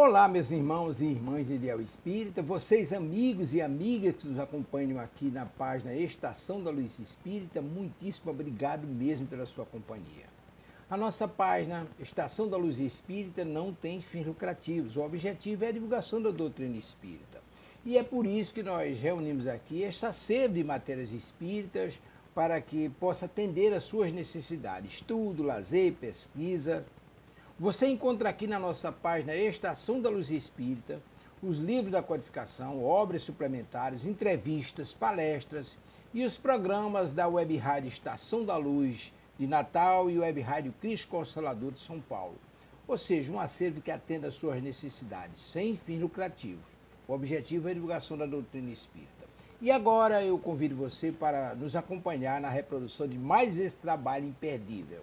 Olá, meus irmãos e irmãs de Ideal Espírita, vocês amigos e amigas que nos acompanham aqui na página Estação da Luz Espírita, muitíssimo obrigado mesmo pela sua companhia. A nossa página Estação da Luz Espírita não tem fins lucrativos, o objetivo é a divulgação da doutrina espírita. E é por isso que nós reunimos aqui esta sede de matérias espíritas para que possa atender às suas necessidades, estudo, lazer, pesquisa. Você encontra aqui na nossa página Estação da Luz Espírita os livros da codificação, obras suplementares, entrevistas, palestras e os programas da Web Rádio Estação da Luz de Natal e Web Rádio Cristo Consolador de São Paulo. Ou seja, um acervo que atenda às suas necessidades, sem fins lucrativos. O objetivo é a divulgação da doutrina espírita. E agora eu convido você para nos acompanhar na reprodução de mais esse trabalho imperdível.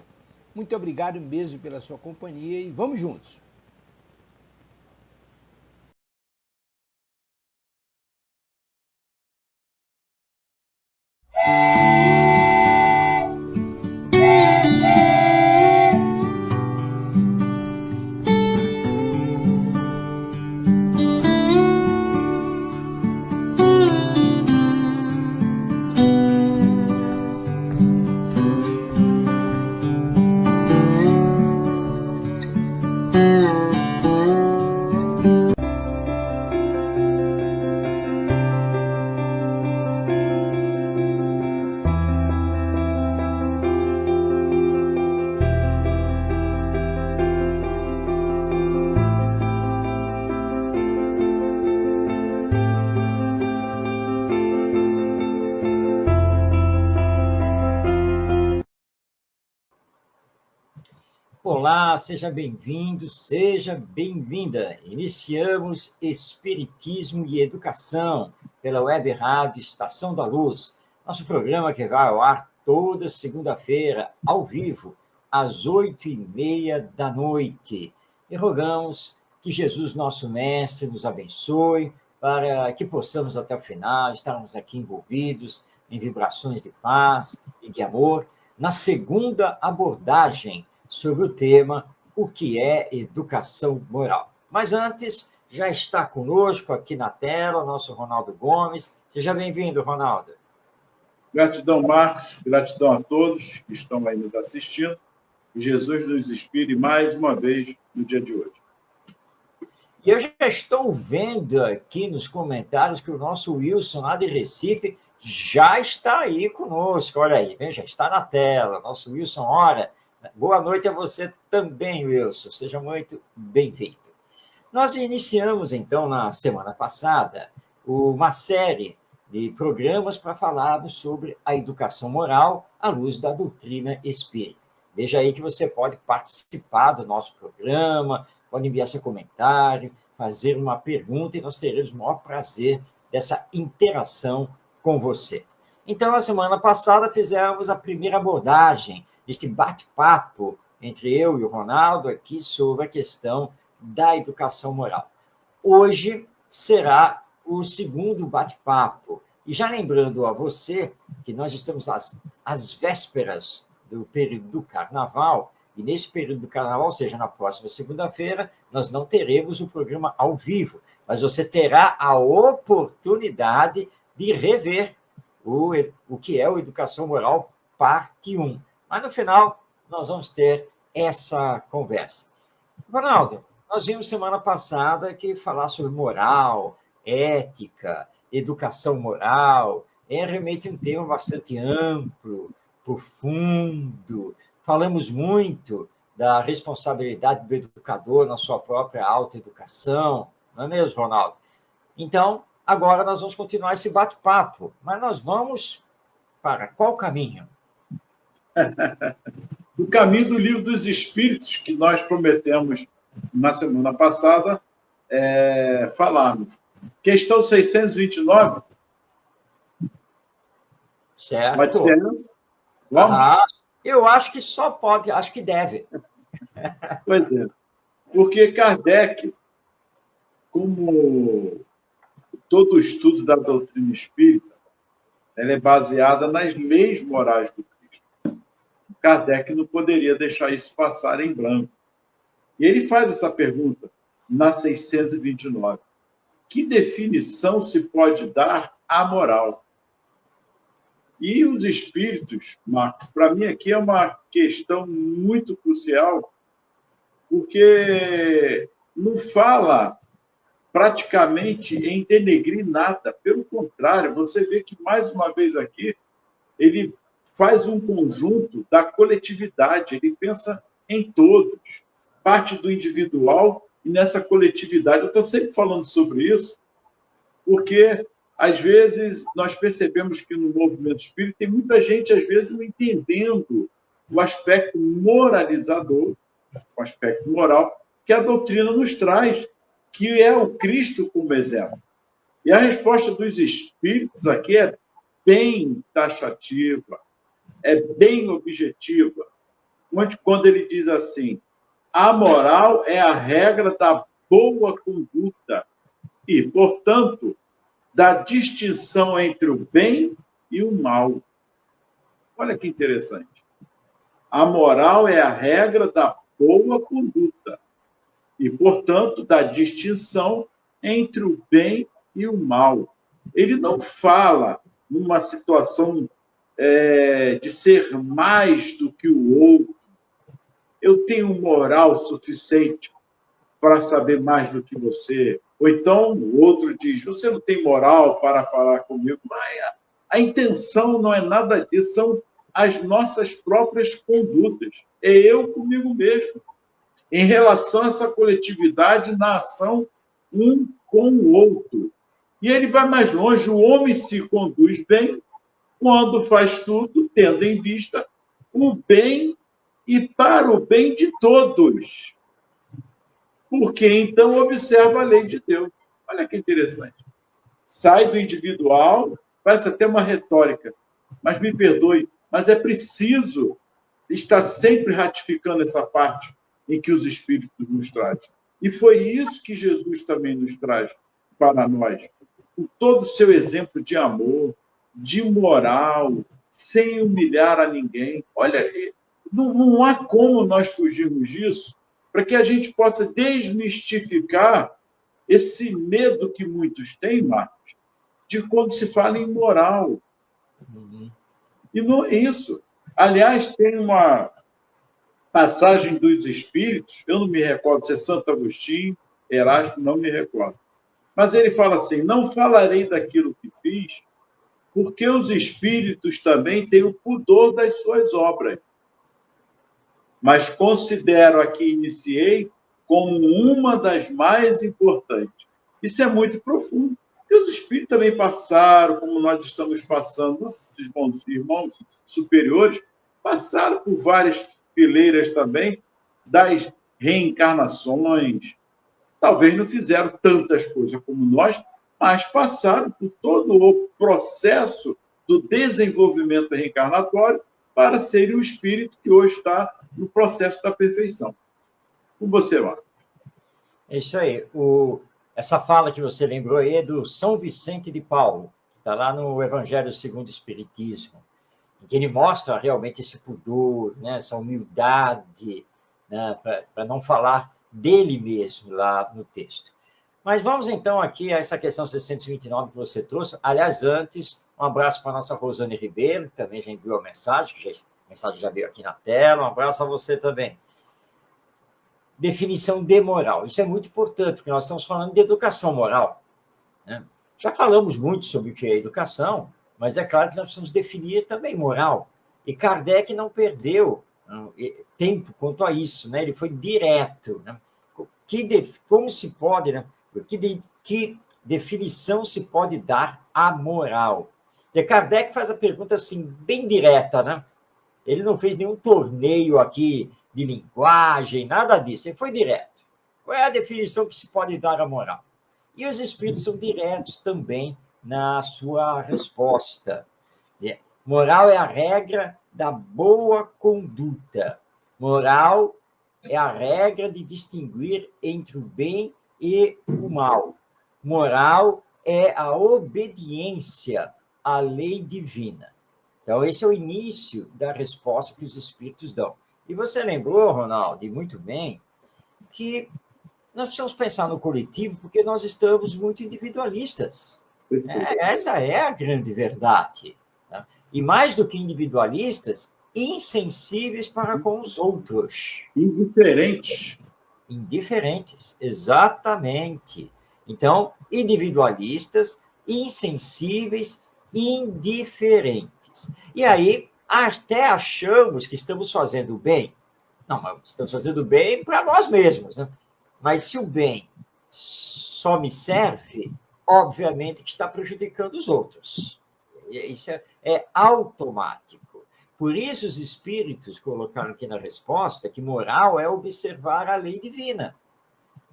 Muito obrigado mesmo pela sua companhia e vamos juntos! Olá, seja bem-vindo, seja bem-vinda. Iniciamos Espiritismo e Educação pela Web Rádio Estação da Luz. Nosso programa que vai ao ar toda segunda-feira, ao vivo, às 8h30 da noite. E rogamos que Jesus, nosso Mestre, nos abençoe para que possamos até o final estarmos aqui envolvidos em vibrações de paz e de amor na segunda abordagem sobre o tema o que é educação moral. Mas antes, já está conosco aqui na tela o nosso Ronaldo Gomes. Seja bem-vindo, Ronaldo. Gratidão, Marcos. Gratidão a todos que estão aí nos assistindo. Que Jesus nos inspire mais uma vez no dia de hoje. E eu já estou vendo aqui nos comentários que o nosso Wilson, lá de Recife, já está aí conosco. Olha aí, já está na tela. Nosso Wilson, ora, boa noite a você também, Wilson. Seja muito bem-vindo. Nós iniciamos, então, na semana passada, uma série de programas para falarmos sobre a educação moral à luz da doutrina espírita. Veja aí que você pode participar do nosso programa, pode enviar seu comentário, fazer uma pergunta e nós teremos o maior prazer dessa interação com você. Então, na semana passada, fizemos a primeira abordagem este bate-papo entre eu e o Ronaldo aqui sobre a questão da educação moral. Hoje será o segundo bate-papo. E já lembrando a você que nós estamos às vésperas do período do Carnaval, e nesse período do Carnaval, ou seja, na próxima segunda-feira, nós não teremos o programa ao vivo, mas você terá a oportunidade de rever o que é o Educação Moral, parte 1. Mas, no final, nós vamos ter essa conversa. Ronaldo, nós vimos semana passada que falar sobre moral, ética, educação moral, é realmente um tema bastante amplo, profundo. Falamos muito da responsabilidade do educador na sua própria autoeducação, não é mesmo, Ronaldo? Então, agora nós vamos continuar esse bate-papo, mas nós vamos para qual caminho? O caminho do Livro dos Espíritos, que nós prometemos na semana passada falarmos. Questão 629. Certo. Pode ser essa? Vamos? Eu acho que só pode, acho que deve. Pois é. Porque Kardec, como todo o estudo da doutrina espírita, ela é baseada nas leis morais do Cristo. Kardec não poderia deixar isso passar em branco. E ele faz essa pergunta: na 629. Que definição se pode dar à moral? E os espíritos, Marcos, para mim aqui é uma questão muito crucial, porque não fala praticamente em denegrir nada. Pelo contrário, você vê que, mais uma vez aqui, ele faz um conjunto da coletividade, ele pensa em todos, parte do individual e nessa coletividade. Eu estou sempre falando sobre isso, porque, às vezes, nós percebemos que no movimento espírita tem muita gente, às vezes, não entendendo o aspecto moralizador, o aspecto moral, que a doutrina nos traz, que é o Cristo como exemplo. E a resposta dos espíritos aqui é bem taxativa, é bem objetiva, quando ele diz assim: a moral é a regra da boa conduta e, portanto, da distinção entre o bem e o mal. Olha que interessante. A moral é a regra da boa conduta e, portanto, da distinção entre o bem e o mal. Ele não fala numa situação de ser mais do que o outro. Eu tenho moral suficiente para saber mais do que você. Ou então o outro diz: você não tem moral para falar comigo. Mas a intenção não é nada disso, são as nossas próprias condutas. É eu comigo mesmo, em relação a essa coletividade na ação um com o outro. E ele vai mais longe: o homem se conduz bem quando faz tudo tendo em vista o bem e para o bem de todos. Porque então observa a lei de Deus. Olha que interessante. Sai do individual, parece até uma retórica, mas me perdoe, mas é preciso estar sempre ratificando essa parte em que os Espíritos nos trazem. E foi isso que Jesus também nos traz para nós. Com todo o seu exemplo de amor, de moral, sem humilhar a ninguém. Olha, não há como nós fugirmos disso, para que a gente possa desmistificar esse medo que muitos têm, Marcos, de quando se fala em moral. E não é isso. Aliás, tem uma passagem dos Espíritos, eu não me recordo se é Santo Agostinho, Erasmo, não me recordo. Mas ele fala assim: não falarei daquilo que fiz, porque os Espíritos também têm o pudor das suas obras. Mas considero a que iniciei como uma das mais importantes. Isso é muito profundo. Porque os Espíritos também passaram, como nós estamos passando, nossos irmãos superiores, passaram por várias fileiras também das reencarnações. Talvez não fizeram tantas coisas como nós, mas passaram por todo o processo do desenvolvimento reencarnatório para serem o espírito que hoje está no processo da perfeição. Com você, Marcos. É isso aí. Essa fala que você lembrou aí é do São Vicente de Paulo, que está lá no Evangelho segundo o Espiritismo, em que ele mostra realmente esse pudor, né, essa humildade, né, para não falar dele mesmo lá no texto. Mas vamos então aqui a essa questão 629 que você trouxe. Aliás, antes, um abraço para a nossa Rosane Ribeiro, que também já enviou a mensagem, a mensagem já veio aqui na tela. Um abraço a você também. Definição de moral. Isso é muito importante, porque nós estamos falando de educação moral, né? Já falamos muito sobre o que é educação, mas é claro que nós precisamos definir também moral. E Kardec não perdeu tempo quanto a isso, né? Ele foi direto, né? Como se pode, né? Que definição se pode dar à moral? Kardec faz a pergunta assim, bem direta, né? Ele não fez nenhum torneio aqui de linguagem, nada disso. Ele foi direto. Qual é a definição que se pode dar à moral? E os espíritos são diretos também na sua resposta. Quer dizer, moral é a regra da boa conduta. Moral é a regra de distinguir entre o bem e o mal. Moral é a obediência à lei divina. Então, esse é o início da resposta que os espíritos dão. E você lembrou, Ronaldo, e muito bem, que nós precisamos pensar no coletivo porque nós estamos muito individualistas. Essa é a grande verdade. Tá? E mais do que individualistas, insensíveis para com os outros. Indiferentes. Indiferentes, exatamente. Então, individualistas, insensíveis, indiferentes. E aí, até achamos que estamos fazendo bem. Não, mas estamos fazendo bem para nós mesmos, né? Mas se o bem só me serve, obviamente que está prejudicando os outros. Isso é automático. Por isso os espíritos colocaram aqui na resposta que moral é observar a lei divina.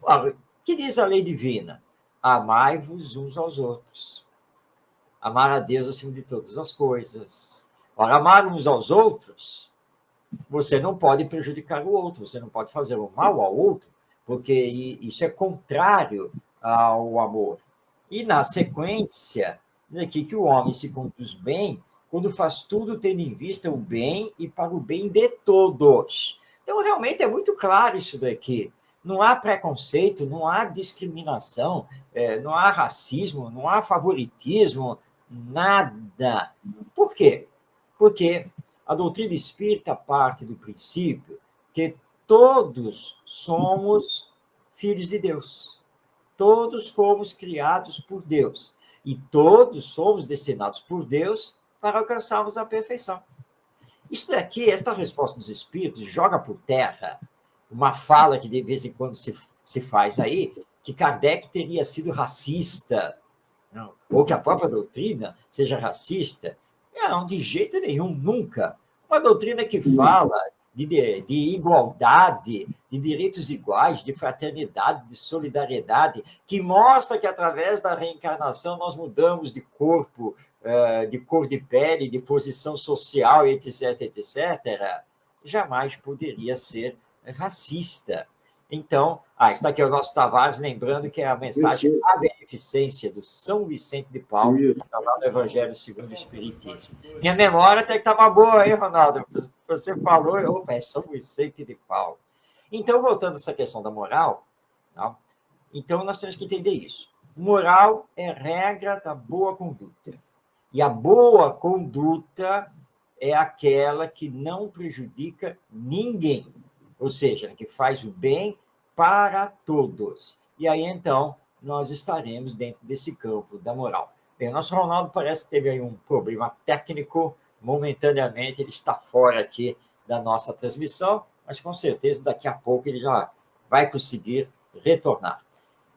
O que diz a lei divina? Amai-vos uns aos outros. Amar a Deus acima de todas as coisas. Ora, amar uns aos outros, você não pode prejudicar o outro, você não pode fazer o mal ao outro, porque isso é contrário ao amor. E, na sequência, diz aqui que o homem se conduz bem quando faz tudo tendo em vista o bem e para o bem de todos. Então, realmente, é muito claro isso daqui. Não há preconceito, não há discriminação, não há racismo, não há favoritismo, nada. Por quê? Porque a doutrina espírita parte do princípio que todos somos filhos de Deus. Todos fomos criados por Deus. E todos somos destinados por Deus para alcançarmos a perfeição. Isso daqui, esta resposta dos espíritos, joga por terra uma fala que de vez em quando se faz aí, que Kardec teria sido racista, não, ou que a própria doutrina seja racista. Não, de jeito nenhum, nunca. Uma doutrina que fala de igualdade, de direitos iguais, de fraternidade, de solidariedade, que mostra que através da reencarnação nós mudamos de corpo, de cor de pele, de posição social, etc., etc., jamais poderia ser racista. Então, está aqui o nosso Tavares, lembrando que é a mensagem à beneficência do São Vicente de Paulo, que está lá no Evangelho segundo o Espiritismo. Minha memória até que estava boa, hein, Ronaldo? Você falou, é São Vicente de Paulo. Então, voltando a essa questão da moral, não? Então nós temos que entender isso. Moral é regra da boa conduta. E a boa conduta é aquela que não prejudica ninguém. Ou seja, que faz o bem para todos. E aí, então, nós estaremos dentro desse campo da moral. Bem, o nosso Ronaldo parece que teve aí um problema técnico, momentaneamente ele está fora aqui da nossa transmissão, mas com certeza daqui a pouco ele já vai conseguir retornar.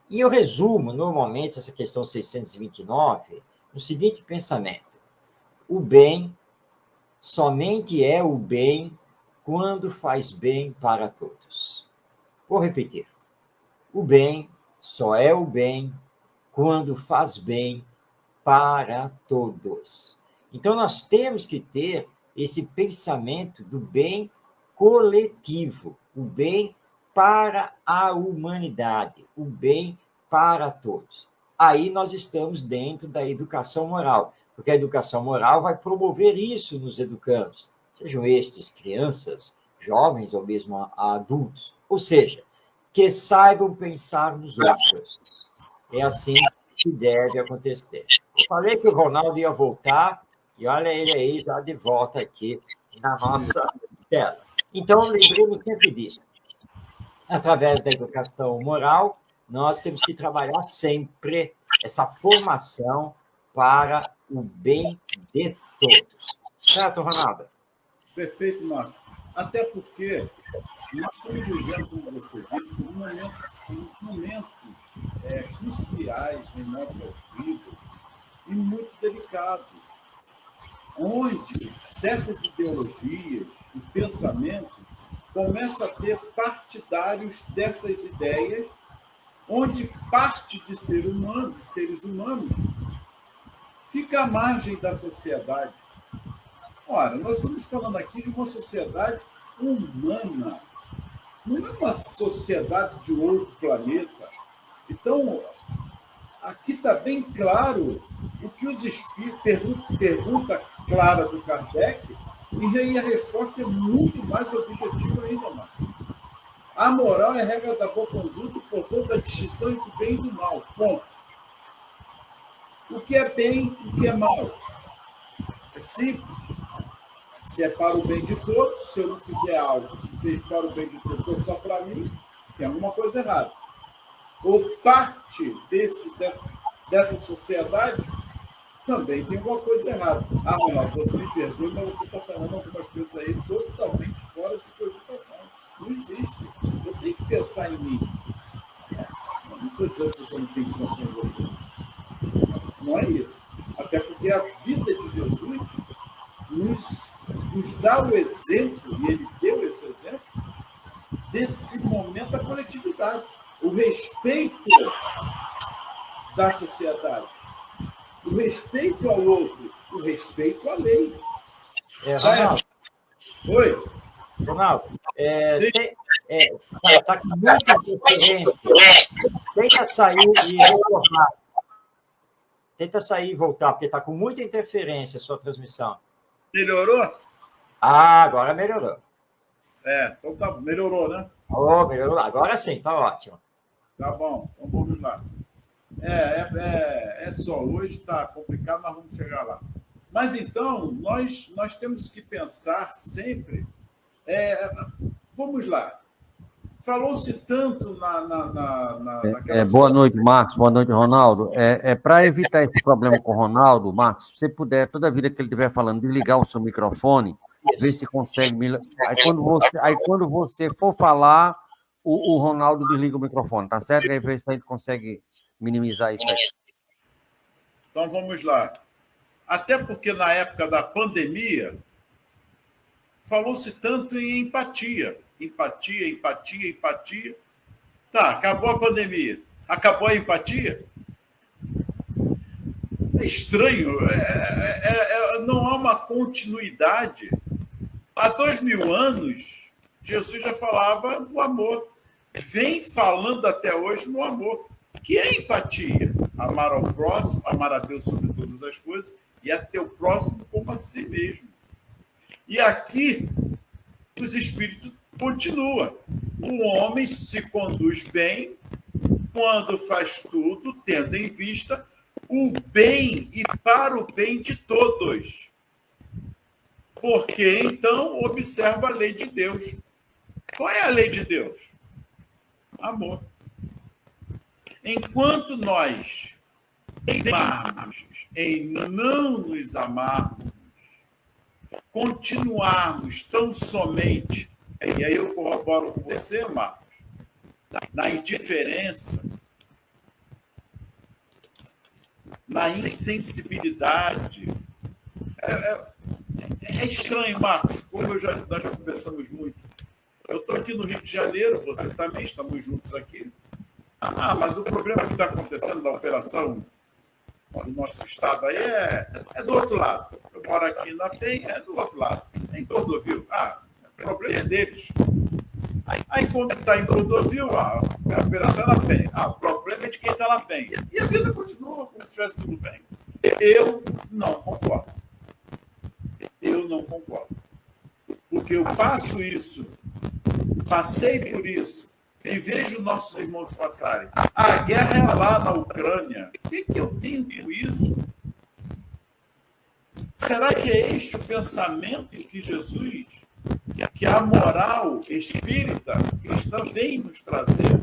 E eu resumo, normalmente, essa questão 629, no seguinte pensamento: o bem somente é o bem quando faz bem para todos. Vou repetir. O bem só é o bem quando faz bem para todos. Então, nós temos que ter esse pensamento do bem coletivo, o bem para a humanidade, o bem para todos. Aí nós estamos dentro da educação moral, porque a educação moral vai promover isso nos educandos, sejam estes crianças, jovens ou mesmo adultos. Ou seja, que saibam pensar nos outros. É assim que deve acontecer. Eu falei que o Ronaldo ia voltar, e olha ele aí já de volta aqui na nossa tela. Então, lembremos sempre disso. Através da educação moral, nós temos que trabalhar sempre essa formação para o bem de todos. Certo, Ronaldo? Perfeito, Marcos. Até porque nós estamos vivendo, como você disse, momentos cruciais em nossas vidas e muito delicados, onde certas ideologias e pensamentos começam a ter partidários dessas ideias, onde parte de seres humanos fica à margem da sociedade. Ora, nós estamos falando aqui de uma sociedade humana, não é uma sociedade de outro planeta. Então, aqui está bem claro o que os espíritos pergunta clara do Kardec, e aí a resposta é muito mais objetiva ainda, Marcos. A moral é a regra da boa conduta importante a distinção entre o bem e o mal. Ponto. O que é bem e o que é mal? É simples. Se é para o bem de todos, se eu não fizer algo que seja para o bem de todos ou só para mim, tem alguma coisa errada. Ou parte dessa sociedade também tem alguma coisa errada. Ah, Ronaldo, você me perdoe, mas você está falando algumas coisas aí totalmente fora de cogitação. Não existe. Eu tenho que pensar em mim. Não estou dizendo que você não tem que pensar em você. Não é isso. Até porque a vida de Jesus nos dá o exemplo, e ele deu esse exemplo, desse momento da coletividade. O respeito da sociedade. O respeito ao outro, o respeito à lei. Ronaldo. Oi? Ronaldo, tá com muita interferência. Tenta sair e retornar. Tenta sair e voltar, porque está com muita interferência a sua transmissão. Melhorou? Ah, agora melhorou. Então tá, melhorou, né? Oh, melhorou. Agora sim, tá ótimo. Tá bom, então vamos lá. É só, hoje está complicado, mas vamos chegar lá. Mas então, nós temos que pensar sempre. Vamos lá. Falou-se tanto naquela. Boa noite, Marcos. Boa noite, Ronaldo. Para evitar esse problema com o Ronaldo, Marcos, se você puder, toda vida que ele estiver falando, desligar o seu microfone, ver se consegue. Aí quando você for falar, o Ronaldo desliga o microfone, tá certo? Aí ver se a gente consegue minimizar isso aí. Então vamos lá. Até porque na época da pandemia, falou-se tanto em empatia. Empatia. Tá, acabou a pandemia. Acabou a empatia? É estranho. Não há uma continuidade. Há 2000 anos, Jesus já falava do amor. Vem falando até hoje no amor. Que é empatia? Amar ao próximo, amar a Deus sobre todas as coisas e a teu próximo como a si mesmo. E aqui, os espíritos continuam. O homem se conduz bem quando faz tudo, tendo em vista o bem e para o bem de todos. Porque, então, observa a lei de Deus. Qual é a lei de Deus? Amor. Enquanto nós teimamos em não nos amarmos, continuarmos tão somente, e aí eu corroboro com você, Marcos, na indiferença, na insensibilidade. É estranho, Marcos, como nós já conversamos muito. Eu estou aqui no Rio de Janeiro, você também, estamos juntos aqui. Mas o problema que está acontecendo da operação do nosso estado aí é do outro lado. Eu moro aqui na Penha, é do outro lado. É em Cordovil. O problema é deles. Aí quando está em Cordovil, a operação é na Penha. O problema é de quem está na Penha. E a vida continua como se estivesse tudo bem. Eu não concordo. Porque eu faço isso, passei por isso, e vejo nossos irmãos passarem. A guerra é lá na Ucrânia. O que eu tenho com isso? Será que é este o pensamento que Jesus, que a moral espírita cristã vem nos trazer?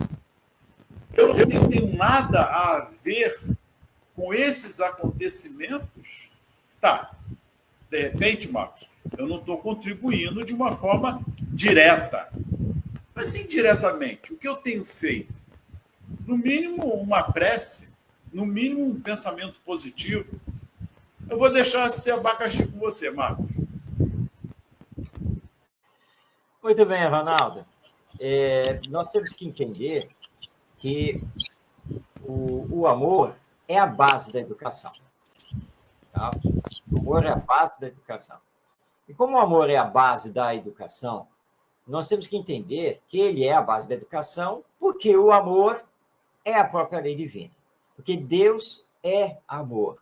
Eu não tenho nada a ver com esses acontecimentos? Tá, de repente, Marcos, eu não estou contribuindo de uma forma direta. Mas indiretamente, o que eu tenho feito? No mínimo, uma prece, no mínimo, um pensamento positivo. Eu vou deixar ser abacaxi com você, Marcos. Muito bem, Ronaldo. Nós temos que entender que o amor é a base da educação. Tá? O amor é a base da educação. E como o amor é a base da educação, nós temos que entender que ele é a base da educação, porque o amor é a própria lei divina. Porque Deus é amor.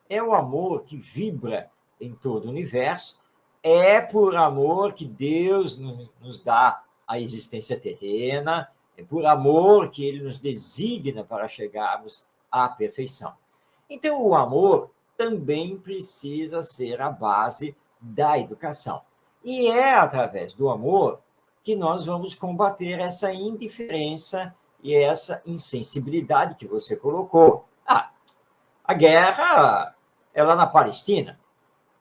É o amor que vibra em todo o universo. É por amor que Deus nos dá a existência terrena, É por amor que ele nos designa para chegarmos à perfeição. Então, o amor também precisa ser a base da educação. E é através do amor que nós vamos combater essa indiferença e essa insensibilidade que você colocou. A guerra é lá na Palestina.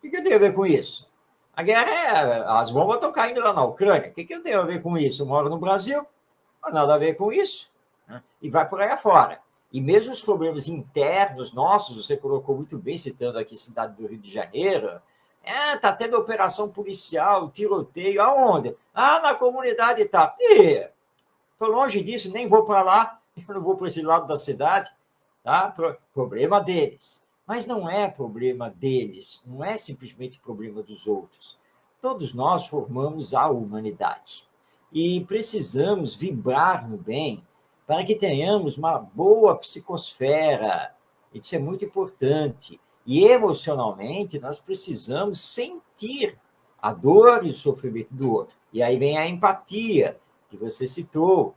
O que eu tenho a ver com isso? A guerra as bombas estão caindo lá na Ucrânia. O que eu tenho a ver com isso? Eu moro no Brasil, não tem nada a ver com isso. Né? E vai por aí afora. E mesmo os problemas internos nossos, você colocou muito bem, citando aqui a cidade do Rio de Janeiro, está tendo operação policial, tiroteio, aonde? Na comunidade e tal. Estou longe disso, nem vou para lá, eu não vou para esse lado da cidade. Tá? Problema deles. Mas não é problema deles, não é simplesmente problema dos outros. Todos nós formamos a humanidade. E precisamos vibrar no bem para que tenhamos uma boa psicosfera. Isso é muito importante. E emocionalmente, nós precisamos sentir a dor e o sofrimento do outro. E aí vem a empatia, que você citou.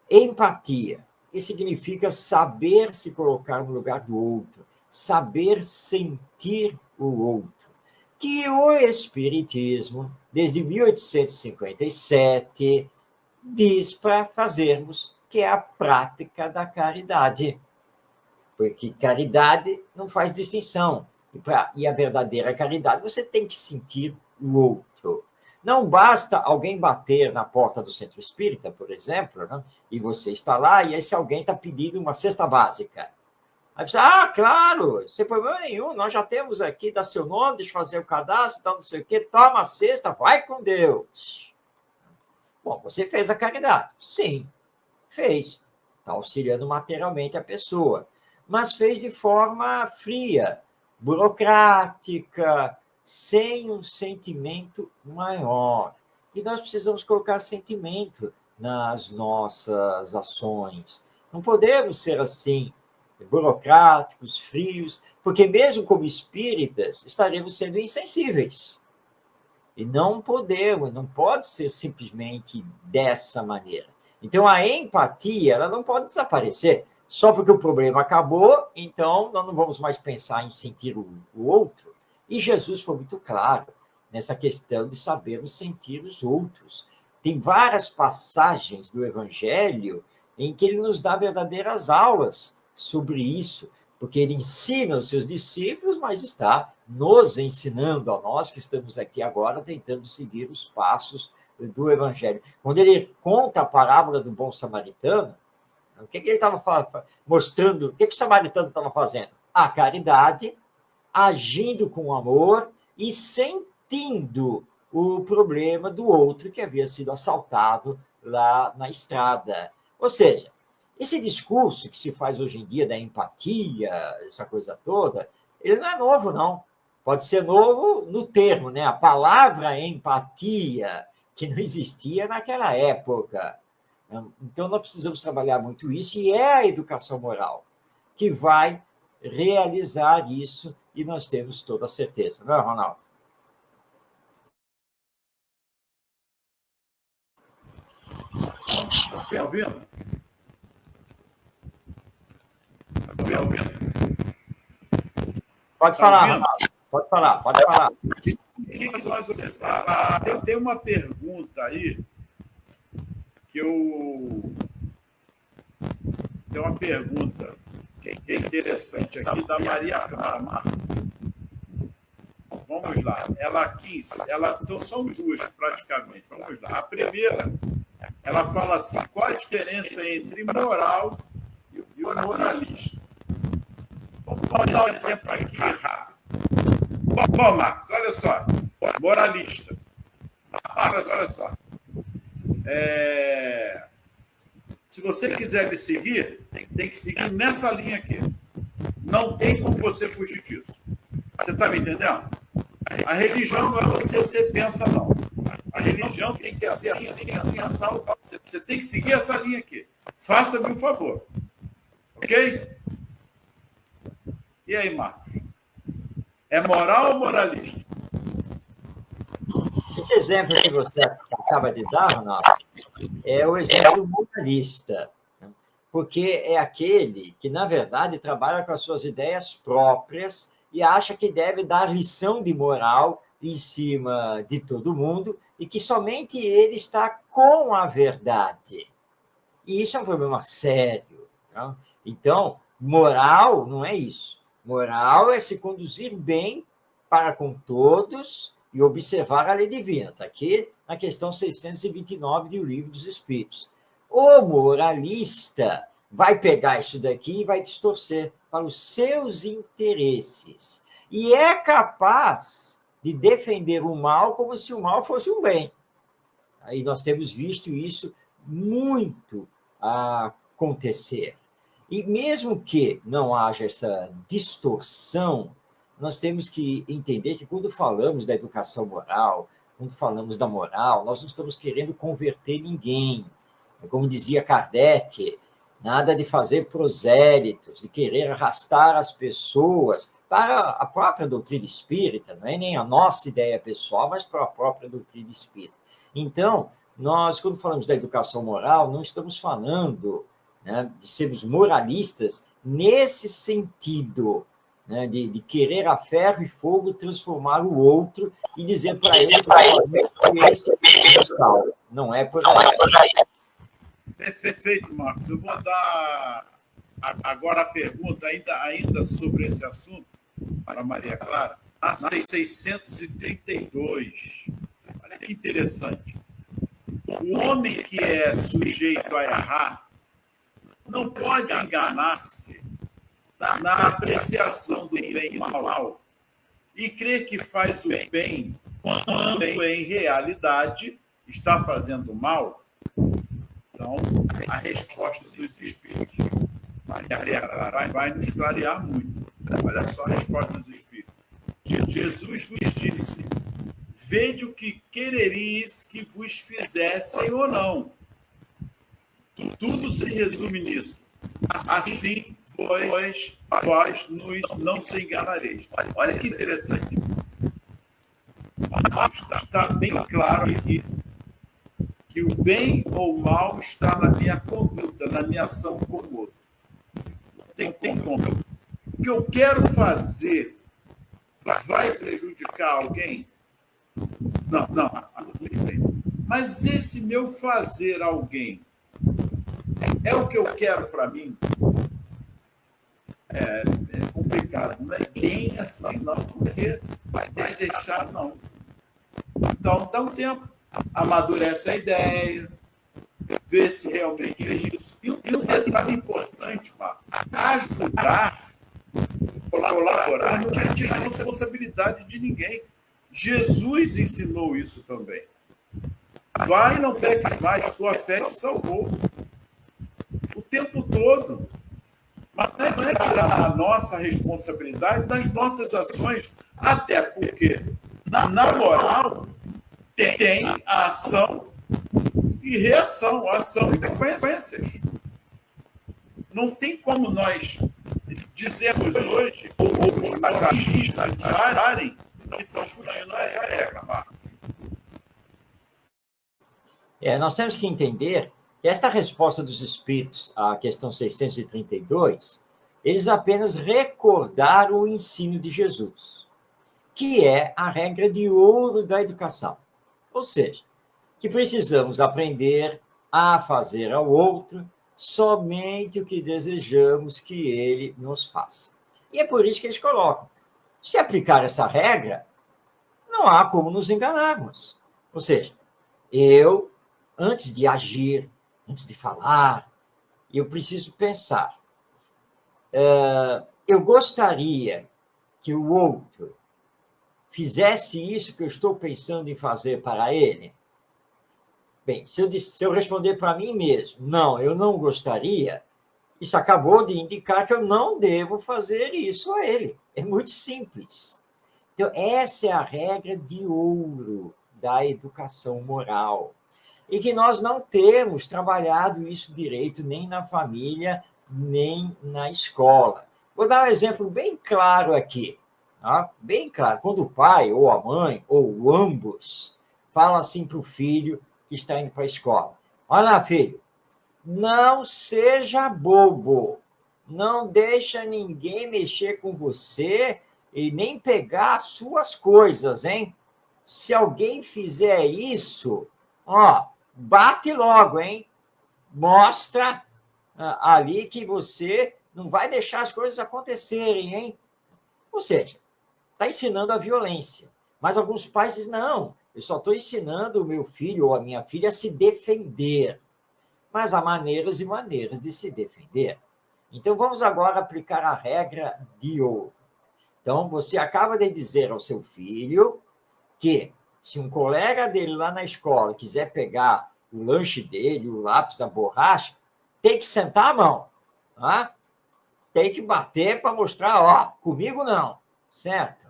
Empatia, que significa saber se colocar no lugar do outro, saber sentir o outro. Que o Espiritismo, desde 1857, diz para fazermos, que é a prática da caridade. Porque caridade não faz distinção. E a verdadeira caridade, você tem que sentir o outro. Não basta alguém bater na porta do centro espírita, por exemplo, né? E você está lá, e esse alguém está pedindo uma cesta básica. Aí você, claro, sem problema nenhum, nós já temos aqui, dá seu nome, deixa eu fazer o cadastro, tal, não sei o quê, toma a cesta, vai com Deus. Bom, você fez a caridade. Sim, fez. Está auxiliando materialmente a pessoa. Mas fez de forma fria, burocrática, sem um sentimento maior. E nós precisamos colocar sentimento nas nossas ações. Não podemos ser assim, burocráticos, frios, porque mesmo como espíritas, estaremos sendo insensíveis. E não podemos, não pode ser simplesmente dessa maneira. Então, a empatia, ela não pode desaparecer. Só porque o problema acabou, então nós não vamos mais pensar em sentir o outro. E Jesus foi muito claro nessa questão de sabermos sentir os outros. Tem várias passagens do Evangelho em que ele nos dá verdadeiras aulas sobre isso, porque ele ensina os seus discípulos, mas está nos ensinando a nós que estamos aqui agora tentando seguir os passos do Evangelho. Quando ele conta a parábola do bom samaritano, o que ele estava mostrando? O que o samaritano estava fazendo? A caridade, agindo com amor e sentindo o problema do outro que havia sido assaltado lá na estrada. Ou seja, esse discurso que se faz hoje em dia da empatia, essa coisa toda, ele não é novo, não. Pode ser novo no termo, né? A palavra empatia, que não existia naquela época. Então, nós precisamos trabalhar muito isso, e é a educação moral que vai realizar isso, e nós temos toda a certeza. Não é, Ronaldo? Está me ouvindo? Está me ouvindo? Pode falar, Ronaldo. Pode falar. Tem uma pergunta aí que tem uma pergunta que é interessante aqui, da Maria Camargo. Vamos lá. Então são duas, praticamente. Vamos lá. A primeira, ela fala assim: qual a diferença entre moral e o moralista? Vamos dar um exemplo aqui rápido. Bom, Marcos, olha só. Moralista. Olha só. Se você quiser me seguir, tem que seguir nessa linha aqui. Não tem como você fugir disso. Você está me entendendo? A religião não é o que você pensa, não. A religião tem que ser assim. Você tem que seguir essa linha aqui. Faça-me um favor. Ok? E aí, Marcos? É moral ou moralista? Esse exemplo que você acaba de dar, Ronaldo, é o exemplo moralista, né? Porque é aquele que, na verdade, trabalha com as suas ideias próprias e acha que deve dar lição de moral em cima de todo mundo e que somente ele está com a verdade. E isso é um problema sério, né? Então, moral não é isso. Moral é se conduzir bem para com todos e observar a lei divina. Está aqui na questão 629 do Livro dos Espíritos. O moralista vai pegar isso daqui e vai distorcer para os seus interesses. E é capaz de defender o mal como se o mal fosse um bem. Aí nós temos visto isso muito acontecer. E mesmo que não haja essa distorção, nós temos que entender que quando falamos da educação moral, quando falamos da moral, nós não estamos querendo converter ninguém. Como dizia Kardec, nada de fazer prosélitos, de querer arrastar as pessoas para a própria doutrina espírita, não é nem a nossa ideia pessoal, mas para a própria doutrina espírita. Então, nós, quando falamos da educação moral, não estamos falando, né, de sermos moralistas nesse sentido, né, de querer a ferro e fogo transformar o outro e dizer para ele que este é o tal. Não é por aí. Perfeito, Marcos. Eu vou dar agora a pergunta ainda sobre esse assunto para Maria Clara. A 632. Olha que interessante. O homem que é sujeito a errar não pode enganar-se na apreciação do bem e mal e crer que faz o bem quando, em realidade, está fazendo mal. Então, a resposta dos Espíritos. Maria Clara vai nos clarear muito. Olha só a resposta dos Espíritos. Jesus vos disse: vede o que quereríeis que vos fizessem ou não. Tudo se resume nisso. Assim, vós não se enganareis. Olha que interessante. Está bem claro aqui que o bem ou o mal está na minha conduta, na minha ação com o outro. Não tem como. O que eu quero fazer vai prejudicar alguém? Não. Mas esse meu fazer alguém é o que eu quero para mim? É complicado. Não é bem assim, não, porque vai deixar, não. Então, dá um tempo. Amadurece a ideia, vê se realmente é isso. E um detalhe importante, Marcos, ajudar, colaborar, não é responsabilidade de ninguém. Jesus ensinou isso também. Vai, não peques mais, tua fé te salvou. O tempo todo. Mas não é tirar a nossa responsabilidade das nossas ações, até porque, na moral, tem a ação e reação, ação e consequências. Não tem como nós dizermos hoje, ou os moralistas acharem que estão fugindo dessa regra, Marcos. Nós temos que entender que esta resposta dos Espíritos à questão 632, eles apenas recordaram o ensino de Jesus, que é a regra de ouro da educação. Ou seja, que precisamos aprender a fazer ao outro somente o que desejamos que ele nos faça. E é por isso que eles colocam: se aplicar essa regra, não há como nos enganarmos. Ou seja, eu, antes de agir, antes de falar, eu preciso pensar. Eu gostaria que o outro fizesse isso que eu estou pensando em fazer para ele? Bem, se eu responder para mim mesmo, não, eu não gostaria, isso acabou de indicar que eu não devo fazer isso a ele. É muito simples. Então, essa é a regra de ouro da educação moral. E que nós não temos trabalhado isso direito nem na família, nem na escola. Vou dar um exemplo bem claro aqui. Tá? Bem claro. Quando o pai, ou a mãe, ou ambos, falam assim para o filho que está indo para a escola: Olha lá, filho, não seja bobo, não deixa ninguém mexer com você e nem pegar as suas coisas, hein? Se alguém fizer isso, ó, bate logo, hein? Mostra ali que você não vai deixar as coisas acontecerem, hein? Ou seja, está ensinando a violência. Mas alguns pais dizem, não, eu só estou ensinando o meu filho ou a minha filha a se defender. Mas há maneiras e maneiras de se defender. Então, vamos agora aplicar a regra de ouro. Então, você acaba de dizer ao seu filho que, se um colega dele lá na escola quiser pegar o lanche dele, o lápis, a borracha, tem que sentar a mão. Tá? Tem que bater para mostrar, ó, comigo não. Certo?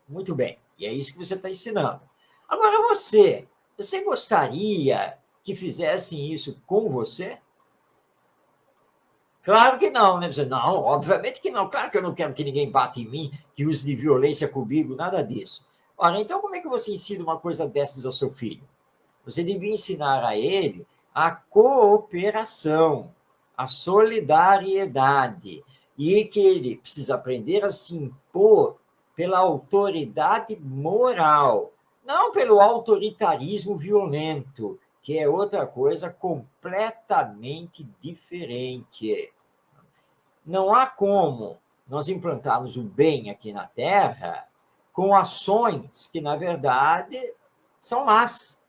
Muito bem. E é isso que você está ensinando. Agora, você gostaria que fizessem isso com você? Claro que não, né? Você, não, obviamente que não. Claro que eu não quero que ninguém bata em mim, que use de violência comigo, nada disso. Ora, então como é que você ensina uma coisa dessas ao seu filho? Você devia ensinar a ele a cooperação, a solidariedade, e que ele precisa aprender a se impor pela autoridade moral, não pelo autoritarismo violento, que é outra coisa completamente diferente. Não há como nós implantarmos o bem aqui na Terra com ações que, na verdade, são más,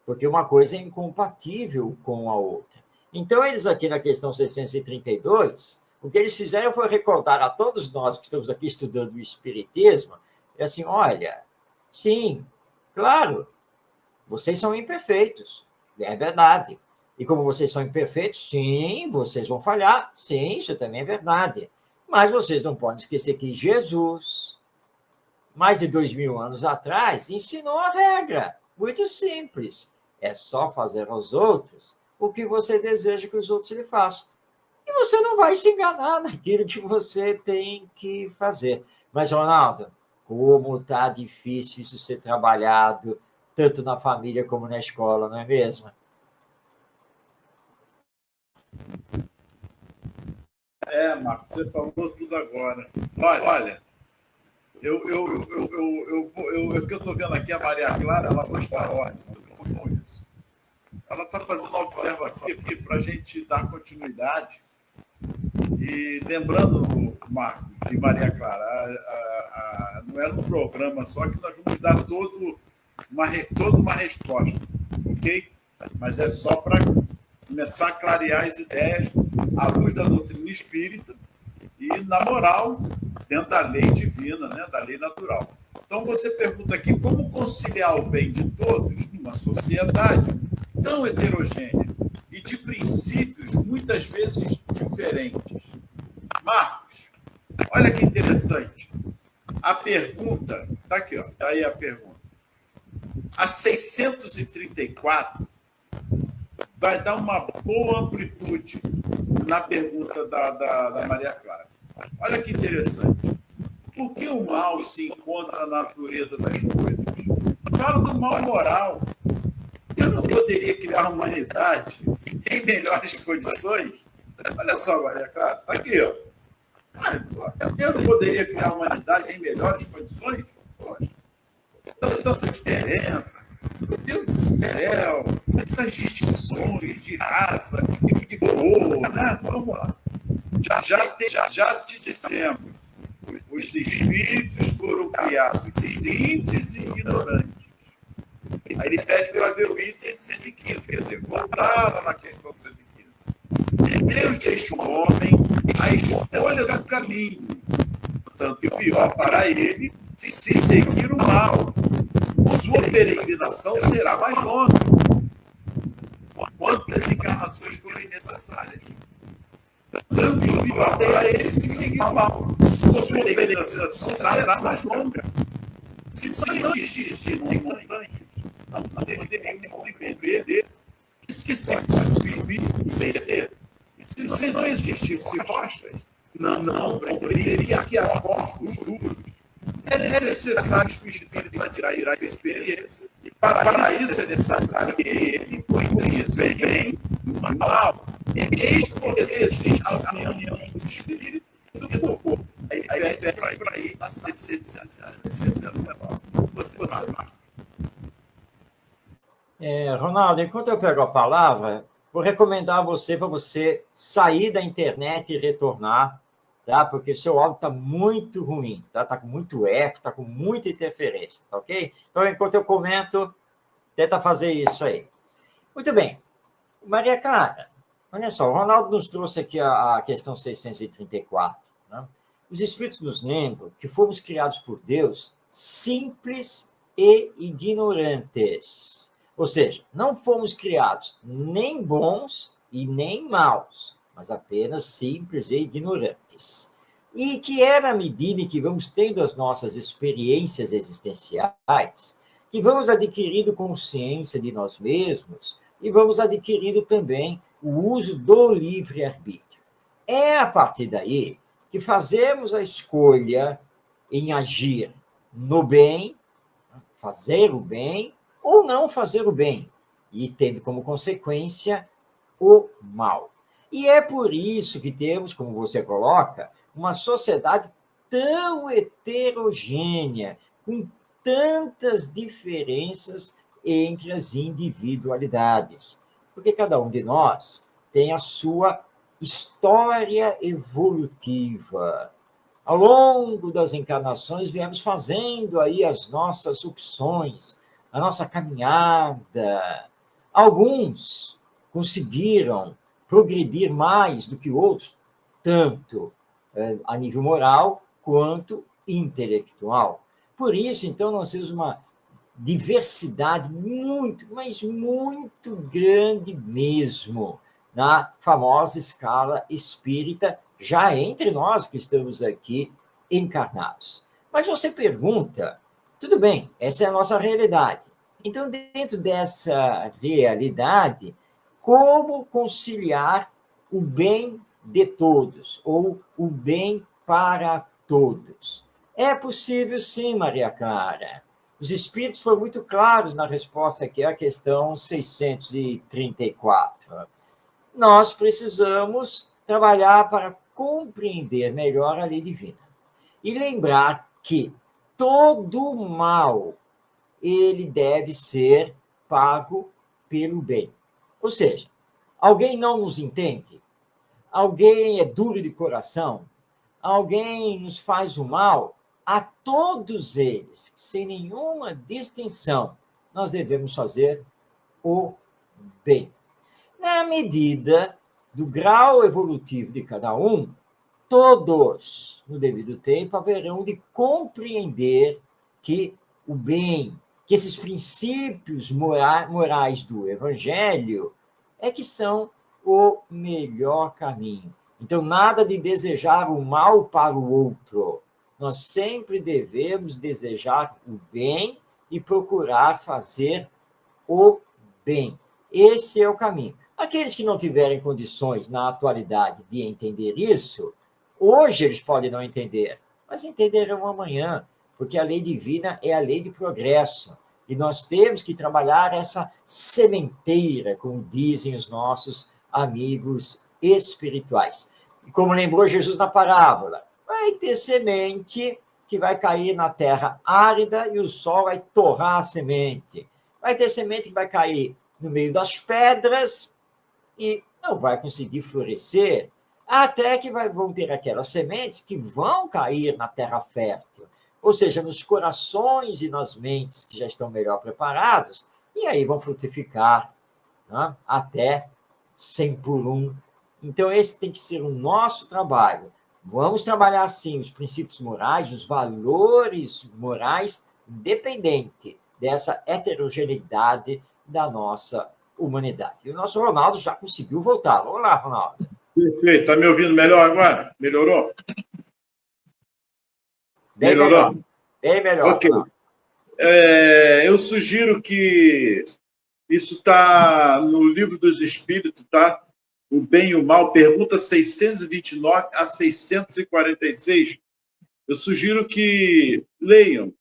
porque uma coisa é incompatível com a outra. Então, eles aqui na questão 632, o que eles fizeram foi recordar a todos nós que estamos aqui estudando o Espiritismo, é assim, olha, sim, claro, vocês são imperfeitos, é verdade. E como vocês são imperfeitos, sim, vocês vão falhar, sim, isso também é verdade. Mas vocês não podem esquecer que Jesus, mais de 2000 anos atrás, ensinou a regra, muito simples. É só fazer aos outros o que você deseja que os outros lhe façam. E você não vai se enganar naquilo que você tem que fazer. Mas, Ronaldo, como está difícil isso ser trabalhado, tanto na família como na escola, não é mesmo? Marcos, você falou tudo agora. Olha, o que eu estou vendo aqui, a Maria Clara, ela está ótima com isso. Ela está fazendo uma observação aqui para a gente dar continuidade. E lembrando, Marcos e Maria Clara, não é no programa só que nós vamos dar toda uma resposta, ok? Mas é só para começar a clarear as ideias à luz da doutrina espírita e, na moral, dentro da lei divina, né, da lei natural. Então, você pergunta aqui como conciliar o bem de todos numa sociedade tão heterogênea e de princípios muitas vezes diferentes. Marcos, olha que interessante. A pergunta, está aqui, ó, tá aí a pergunta. A 634 vai dar uma boa amplitude na pergunta da Maria Clara. Olha que interessante. Por que o mal se encontra na natureza das coisas? Fala do mal moral. Eu não poderia criar a humanidade em melhores condições? Olha só, Maria Clara, está aqui, ó. Eu não poderia criar a humanidade em melhores condições? Poxa, tanta diferença. Meu Deus do céu, essas distinções de raça, de cor, né? Vamos lá. Já te dissemos, os espíritos foram criados simples e ignorantes. Aí ele pede para ver o item 115, quer dizer, voltar na questão 115. Deus deixa o homem a escolha do caminho, tanto que o pior para ele se seguir o mal. Sua peregrinação será mais longa. Quantas encarnações forem necessárias? Tanto o pior para ele se seguir o mal. Sua peregrinação será mais longa. Se não existissem montanhas, não deveriam compreender que se subir sem ser. Se não existissem rochas, não compreenderia que há corpos duros. é necessário que o espírito atrair a experiência. E para isso é necessário que ele conheça bem o mal. Eis porque existe a união do espírito e do corpo. Aí é para aí a 619. Você vai lá. Ronaldo, enquanto eu pego a palavra, vou recomendar você para você sair da internet e retornar, tá? Porque o seu áudio está muito ruim, tá? Está com muito eco, está com muita interferência, tá ok? Então, enquanto eu comento, tenta fazer isso aí. Muito bem. Maria Clara, olha só, o Ronaldo nos trouxe aqui a questão 634. Né? Os Espíritos nos lembram que fomos criados por Deus simples e ignorantes. Ou seja, não fomos criados nem bons e nem maus, mas apenas simples e ignorantes. E que é na medida em que vamos tendo as nossas experiências existenciais, que vamos adquirindo consciência de nós mesmos e vamos adquirindo também o uso do livre-arbítrio. É a partir daí que fazemos a escolha em agir no bem, fazer o bem, ou não fazer o bem, e tendo como consequência o mal. E é por isso que temos, como você coloca, uma sociedade tão heterogênea, com tantas diferenças entre as individualidades. Porque cada um de nós tem a sua história evolutiva. Ao longo das encarnações, viemos fazendo aí as nossas opções, a nossa caminhada. Alguns conseguiram progredir mais do que outros, tanto a nível moral quanto intelectual. Por isso, então, nós temos uma diversidade muito, mas muito grande mesmo, na famosa escala espírita, já entre nós que estamos aqui encarnados. Mas você pergunta, tudo bem, essa é a nossa realidade. Então, dentro dessa realidade, como conciliar o bem de todos, ou o bem para todos? É possível sim, Maria Clara. Os espíritos foram muito claros na resposta aqui à questão 634. Nós precisamos trabalhar para compreender melhor a lei divina. E lembrar que todo mal, ele deve ser pago pelo bem. Ou seja, alguém não nos entende, alguém é duro de coração, alguém nos faz o mal, a todos eles, sem nenhuma distinção, nós devemos fazer o bem. Na medida do grau evolutivo de cada um, todos, no devido tempo, haverão de compreender que o bem, que esses princípios morais do Evangelho é que são o melhor caminho. Então, nada de desejar o mal para o outro. Nós sempre devemos desejar o bem e procurar fazer o bem. Esse é o caminho. Aqueles que não tiverem condições na atualidade de entender isso, hoje eles podem não entender, mas entenderão amanhã, porque a lei divina é a lei de progresso. E nós temos que trabalhar essa sementeira, como dizem os nossos amigos espirituais. E como lembrou Jesus na parábola, vai ter semente que vai cair na terra árida e o sol vai torrar a semente. Vai ter semente que vai cair no meio das pedras e não vai conseguir florescer, até que vão ter aquelas sementes que vão cair na terra fértil, ou seja, nos corações e nas mentes que já estão melhor preparados, e aí vão frutificar, né, até 100 por 1. Então, esse tem que ser o nosso trabalho. Vamos trabalhar, sim, os princípios morais, os valores morais, independente dessa heterogeneidade da nossa humanidade. E o nosso Ronaldo já conseguiu voltar. Olá, Ronaldo. Perfeito. Está me ouvindo melhor agora? Melhorou? Bem melhor. Bem melhor. Ok. Eu sugiro que isso está no Livro dos Espíritos, tá? O Bem e o Mal, pergunta 629 a 646. eu sugiro que leiam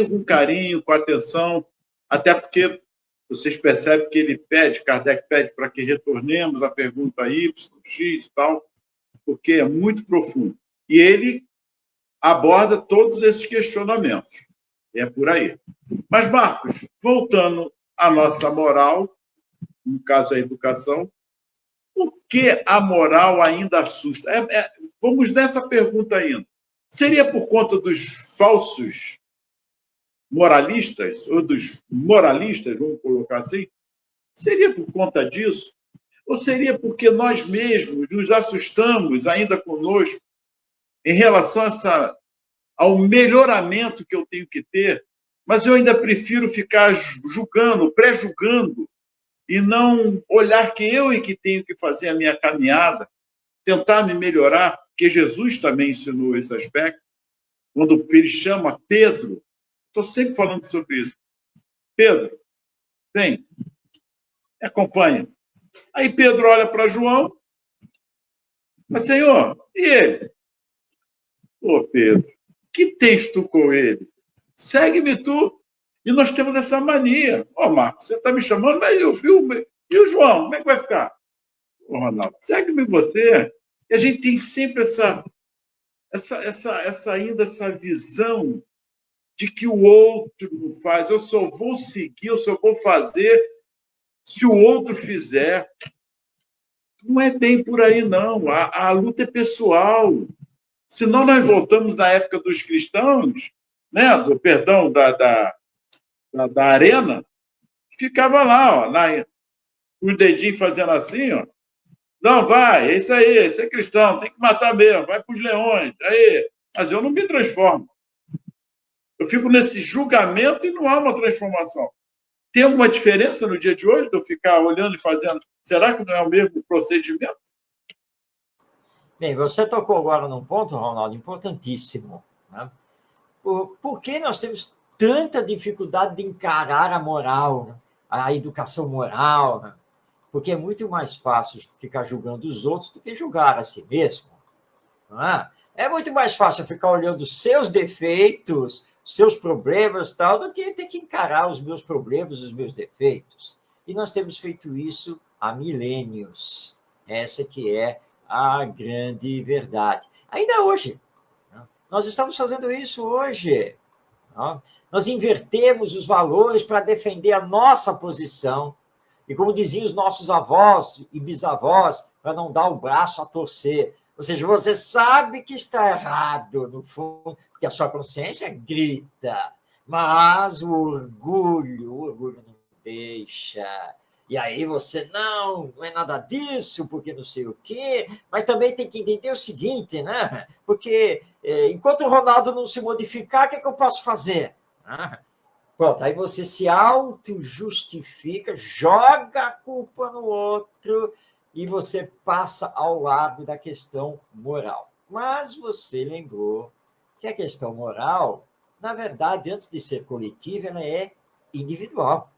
com carinho, com atenção, até porque vocês percebem que Kardec pede para que retornemos à pergunta Y, X e tal, porque é muito profundo. E ele aborda todos esses questionamentos. É por aí. Mas, Marcos, voltando à nossa moral, no caso a educação, por que a moral ainda assusta? Vamos nessa pergunta ainda. Seria por conta dos falsos moralistas, ou dos moralistas, vamos colocar assim? Seria por conta disso? Ou seria porque nós mesmos nos assustamos ainda conosco em relação ao melhoramento que eu tenho que ter, mas eu ainda prefiro ficar julgando, pré-julgando, e não olhar que eu é que tenho que fazer a minha caminhada, tentar me melhorar, porque Jesus também ensinou esse aspecto, quando ele chama Pedro, estou sempre falando sobre isso. Pedro, vem, me acompanha. Aí Pedro olha para João, mas Senhor, e ele? Ô Pedro, que tens tu com ele? Segue-me tu. E nós temos essa mania. Marcos, você está me chamando, mas eu filme. E o João, como é que vai ficar? Ronaldo, segue-me você. E a gente tem sempre ainda essa visão de que o outro não faz. Eu só vou seguir, eu só vou fazer se o outro fizer. Não é bem por aí, não. A luta é pessoal. Senão nós voltamos na época dos cristãos, né? Da arena, ficava lá, os dedinhos fazendo assim, ó. Não, vai, é isso aí, esse é cristão, tem que matar mesmo, vai para os leões, aí. Mas eu não me transformo. Eu fico nesse julgamento e não há uma transformação. Tem alguma diferença no dia de hoje de eu ficar olhando e fazendo? Será que não é o mesmo procedimento? Bem, você tocou agora num ponto, Ronaldo, importantíssimo. Né? Por que nós temos tanta dificuldade de encarar a moral, né? A educação moral? Né? Porque é muito mais fácil ficar julgando os outros do que julgar a si mesmo. Não é? É muito mais fácil ficar olhando os seus defeitos, seus problemas, tal, do que ter que encarar os meus problemas, os meus defeitos. E nós temos feito isso há milênios. Essa que é a grande verdade. Ainda hoje. Nós estamos fazendo isso hoje. Nós invertemos os valores para defender a nossa posição. E como diziam os nossos avós e bisavós, para não dar o braço a torcer. Ou seja, você sabe que está errado, no fundo, porque a sua consciência grita, mas o orgulho não deixa. E aí você, não é nada disso, porque não sei o quê. Mas também tem que entender o seguinte, né? Porque enquanto o Ronaldo não se modificar, o que é que eu posso fazer? Pronto, aí você se auto-justifica, joga a culpa no outro e você passa ao lado da questão moral. Mas você lembrou que a questão moral, na verdade, antes de ser coletiva, ela é individual.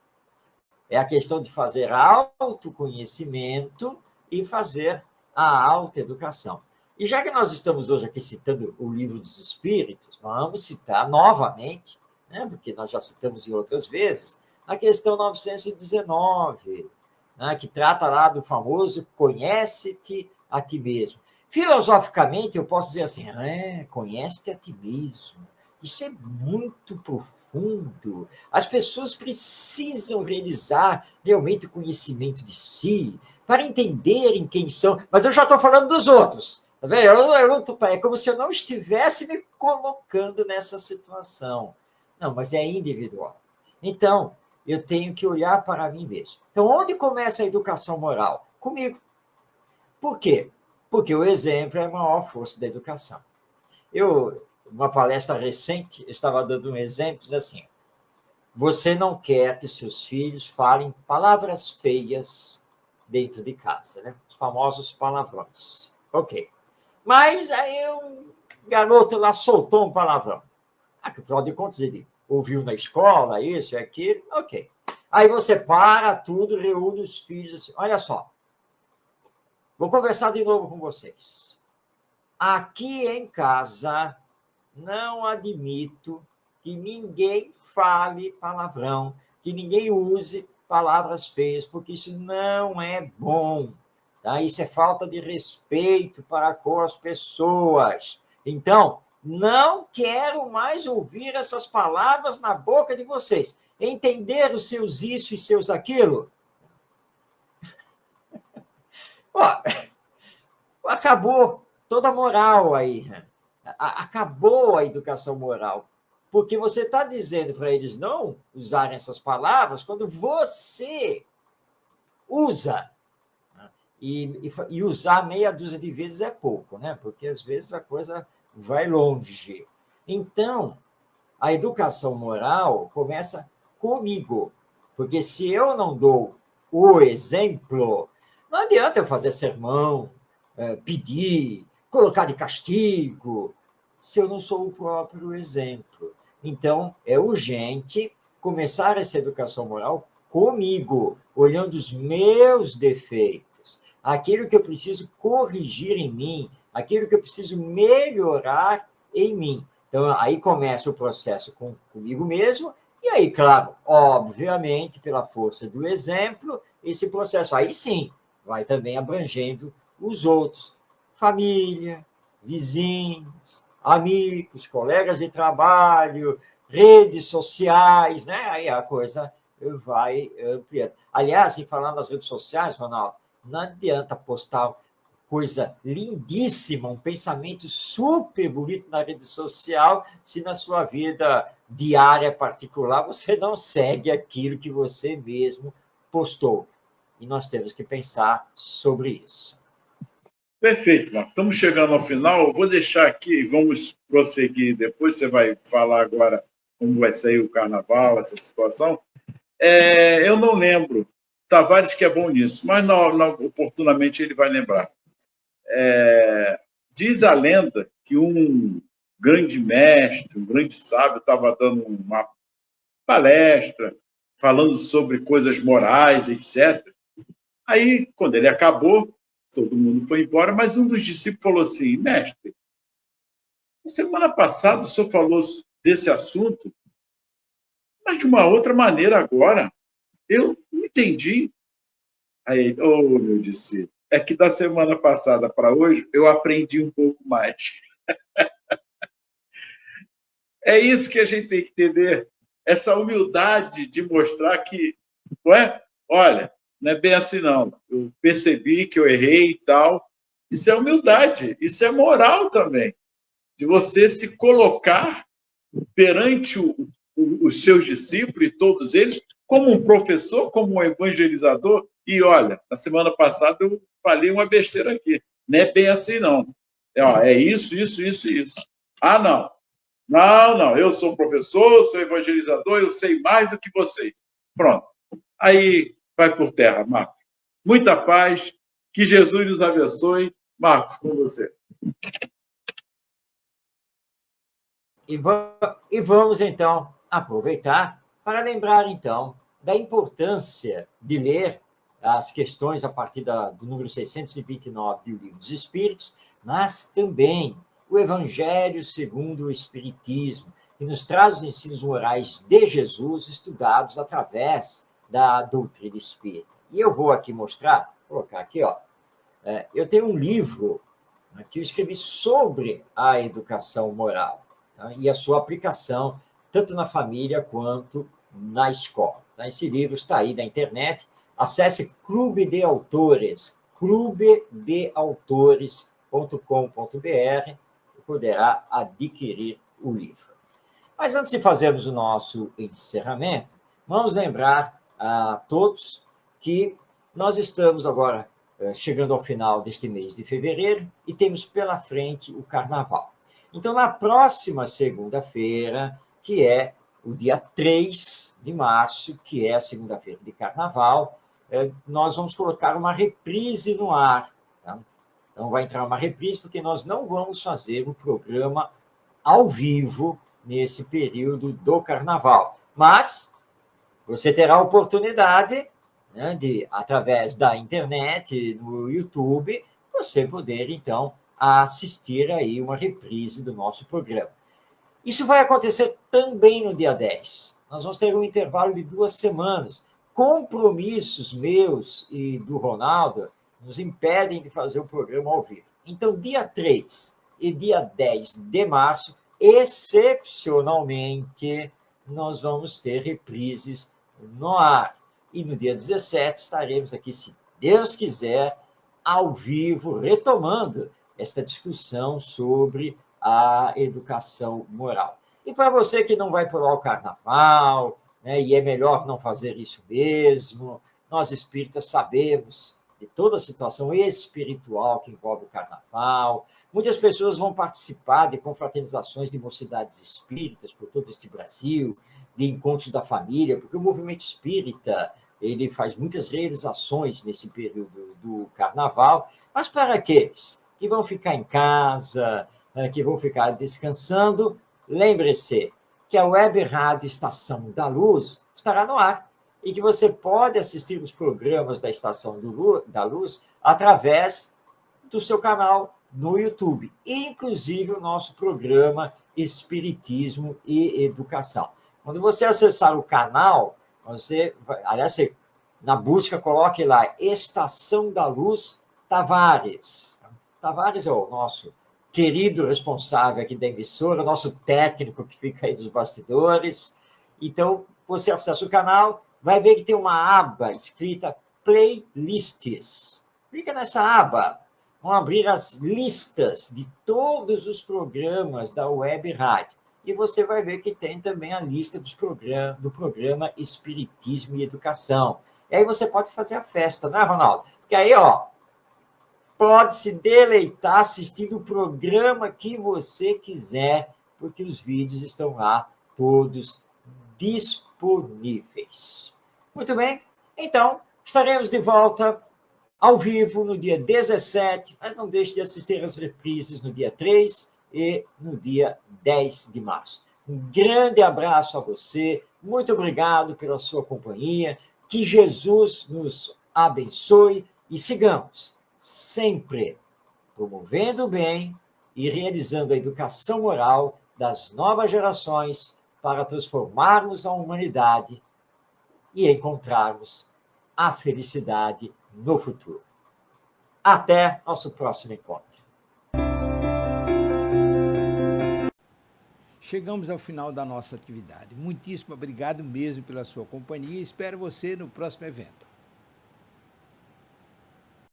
É a questão de fazer autoconhecimento e fazer a autoeducação. E já que nós estamos hoje aqui citando o Livro dos Espíritos, vamos citar novamente, né, porque nós já citamos em outras vezes, a questão 919, né, que trata lá do famoso conhece-te a ti mesmo. Filosoficamente, eu posso dizer assim, conhece-te a ti mesmo. Isso é muito profundo. As pessoas precisam realizar realmente o conhecimento de si para entenderem quem são. Mas eu já estou falando dos outros. Tá vendo? É como se eu não estivesse me colocando nessa situação. Não, mas é individual. Então, eu tenho que olhar para mim mesmo. Então, onde começa a educação moral? Comigo. Por quê? Porque o exemplo é a maior força da educação. Uma palestra recente, eu estava dando um exemplo assim: você não quer que seus filhos falem palavras feias dentro de casa, né? Os famosos palavrões. Ok. Mas aí um garoto lá soltou um palavrão. Afinal de contas, ele ouviu na escola isso e aquilo. Ok. Aí você para tudo, reúne os filhos assim, olha só, vou conversar de novo com vocês. Aqui em casa, não admito que ninguém fale palavrão, que ninguém use palavras feias, porque isso não é bom. Tá? Isso é falta de respeito para com as pessoas. Então, não quero mais ouvir essas palavras na boca de vocês. Entender os seus isso e seus aquilo? Ó, acabou toda a moral aí. Acabou a educação moral. Porque você está dizendo para eles não usarem essas palavras quando você usa. E usar meia dúzia de vezes é pouco, né? Porque às vezes a coisa vai longe. Então, a educação moral começa comigo. Porque se eu não dou o exemplo, não adianta eu fazer sermão, pedir, colocar de castigo, se eu não sou o próprio exemplo. Então, é urgente começar essa educação moral comigo, olhando os meus defeitos, aquilo que eu preciso corrigir em mim, aquilo que eu preciso melhorar em mim. Então, aí começa o processo comigo mesmo, e aí, claro, obviamente, pela força do exemplo, esse processo aí sim vai também abrangendo os outros, família, vizinhos, amigos, colegas de trabalho, redes sociais, né? Aí a coisa vai ampliando. Aliás, em falar nas redes sociais, Ronaldo, não adianta postar coisa lindíssima, um pensamento super bonito na rede social, se na sua vida diária particular você não segue aquilo que você mesmo postou. E nós temos que pensar sobre isso. Perfeito, Marco. Estamos chegando ao final. Eu vou deixar aqui, vamos prosseguir depois. Você vai falar agora como vai sair o carnaval, essa situação. Eu não lembro. Tavares que é bom nisso, mas oportunamente ele vai lembrar. Diz a lenda que um grande mestre, um grande sábio, estava dando uma palestra falando sobre coisas morais, etc. Aí, quando ele acabou, todo mundo foi embora, mas um dos discípulos falou assim: mestre, semana passada o senhor falou desse assunto, mas de uma outra maneira agora. Eu não entendi. Aí, meu discípulo, é que da semana passada para hoje eu aprendi um pouco mais. É isso que a gente tem que entender, essa humildade de mostrar que, não é? Olha, não é bem assim não. Eu percebi que eu errei e tal. Isso é humildade, isso é moral também, de você se colocar perante os seus discípulos e todos eles como um professor, como um evangelizador. E olha, na semana passada eu falei uma besteira aqui. Não é bem assim não. É isso, isso, isso e isso. Ah, não. Não, eu sou professor, sou evangelizador, eu sei mais do que vocês. Pronto. Aí vai por terra, Marcos. Muita paz, que Jesus nos abençoe. Marcos, com você. E vamos, então, aproveitar para lembrar, então, da importância de ler as questões a partir do número 629 do Livro dos Espíritos, mas também o Evangelho segundo o Espiritismo, que nos traz os ensinos morais de Jesus estudados através da doutrina espírita. E eu vou aqui mostrar, vou colocar aqui, ó, eu tenho um livro que eu escrevi sobre a educação moral, tá? E a sua aplicação, tanto na família quanto na escola. Tá? Esse livro está aí na internet. Acesse Clube de Autores, clubedeautores.com.br, e poderá adquirir o livro. Mas antes de fazermos o nosso encerramento, vamos lembrar a todos que nós estamos agora chegando ao final deste mês de fevereiro e temos pela frente o Carnaval. Então, na próxima segunda-feira, que é o dia 3 de março, que é a segunda-feira de Carnaval, nós vamos colocar uma reprise no ar. Tá? Então, vai entrar uma reprise, porque nós não vamos fazer um programa ao vivo nesse período do Carnaval. Mas você terá a oportunidade, né, de, através da internet, no YouTube, você poder, então, assistir aí uma reprise do nosso programa. Isso vai acontecer também no dia 10. Nós vamos ter um intervalo de 2 semanas. Compromissos meus e do Ronaldo nos impedem de fazer o programa ao vivo. Então, dia 3 e dia 10 de março, excepcionalmente, nós vamos ter reprises no ar. E no dia 17 estaremos aqui, se Deus quiser, ao vivo, retomando esta discussão sobre a educação moral. E para você que não vai pular o carnaval, né, e é melhor não fazer isso mesmo, nós espíritas sabemos de toda a situação espiritual que envolve o carnaval. Muitas pessoas vão participar de confraternizações de mocidades espíritas por todo este Brasil, de encontros da família, porque o movimento espírita ele faz muitas realizações nesse período do carnaval, mas para aqueles que vão ficar em casa, que vão ficar descansando, lembre-se que a Web Rádio Estação da Luz estará no ar e que você pode assistir os programas da Estação da Luz através do seu canal no YouTube, inclusive o nosso programa Espiritismo e Educação. Quando você acessar o canal, você vai, aliás, na busca, coloque lá Estação da Luz Tavares. Tavares é o nosso querido responsável aqui da emissora, nosso técnico que fica aí dos bastidores. Então, você acessa o canal, vai ver que tem uma aba escrita Playlists. Clica nessa aba, vão abrir as listas de todos os programas da Web Rádio. E você vai ver que tem também a lista do programa Espiritismo e Educação. E aí você pode fazer a festa, né, Ronaldo? Porque aí, pode se deleitar assistindo o programa que você quiser, porque os vídeos estão lá todos disponíveis. Muito bem, então estaremos de volta ao vivo no dia 17, mas não deixe de assistir as reprises no dia 3 e no dia 10 de março. Um grande abraço a você, muito obrigado pela sua companhia, que Jesus nos abençoe e sigamos sempre promovendo o bem e realizando a educação moral das novas gerações para transformarmos a humanidade e encontrarmos a felicidade no futuro. Até nosso próximo encontro. Chegamos ao final da nossa atividade. Muitíssimo obrigado mesmo pela sua companhia e espero você no próximo evento.